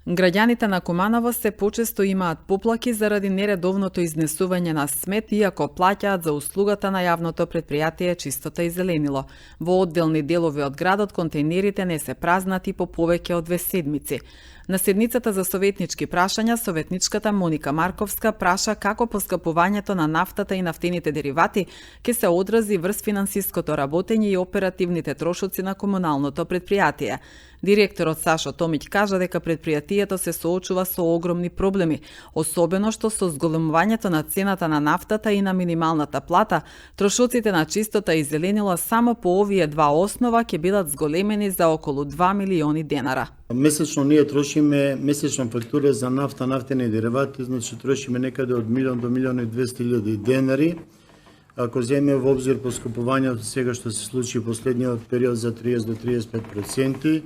Граѓаните на Куманово се почесто имаат поплаки заради нередовното изнесување на смет, иако плаќаат за услугата на јавното предпријатие Чистота и зеленило. Во одделни делови од градот контејнерите не се празнати по повеќе од 2 седмици. На седницата за советнички прашања, советничката Моника Марковска праша како поскапувањето на нафтата и нафтените деривати ќе се одрази врз финансиското работење и оперативните трошоци на комуналното предпријатие. Директорот Сашо Томиќ кажа дека предпријатието се соочува со огромни проблеми, особено што со зголемувањето на цената на нафтата и на минималната плата, трошоците на Чистота и зеленило само по овие два основа ќе бидат зголемени за околу 2 милиони денара. Месечно ние трошиме месечна фактура за нафта, нафтени деривати, значи трошиме некаде од 1 до 1.200.000 денари. Ако земе во обзир поскапувањето сега што се случи последниот период за 30 до 35%,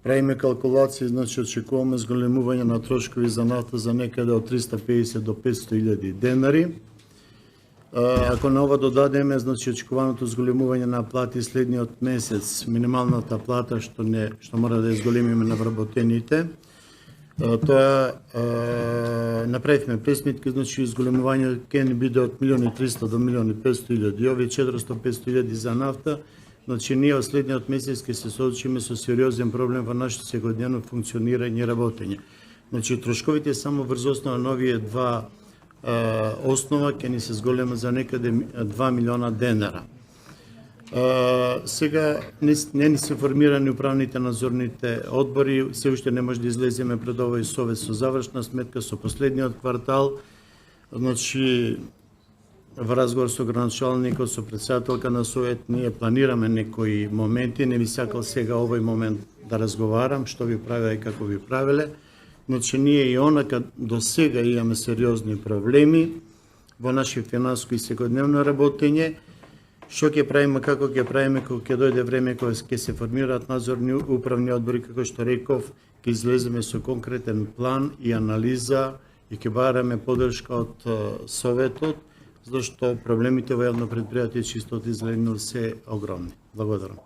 правиме калкулации, значи очекуваме зголемување на трошкови за нафта за некаде од 350 до 500.000 денари. Ако на ова додадеме, значи очекуваното зголемување на плати следниот месец, минималната плата што мора да изголемиме на вработените, тоа направивме пресметки, значи изголемување ќе ни биде од 1.300.000 до 1.500.000, овие 400-500.000 за нафта. Значи, ние од следниот месец ќе се соочиме со сериозен проблем во нашето секојдневно функционирање и работење. Значи, трошковите само врз основа на овие два основа ќе ни се зголема за некаде 2 милиона денара. Сега не ни се формирани управните надзорните одбори, се уште не може да излеземе пред овој совет со завршна сметка, со последниот квартал. Значи, во разговор со градоначалникот, со претседателка на совет, ние планираме некои моменти, не би сакал сега овој момент да разговарам, што ви правиле и како ви правиле. Значи, ние и онака до сега имаме сериозни проблеми во наше финанско и секојдневно работење. Што ќе правиме, како ќе правиме, кога ќе дојде време кога ќе се формираат надзорни управни одбори, како што реков, ќе излеземе со конкретен план и анализа и ќе бараме поддршка од советот, зашто проблемите во јавно предпријатие Чистота и зеленило се огромни. Благодарам.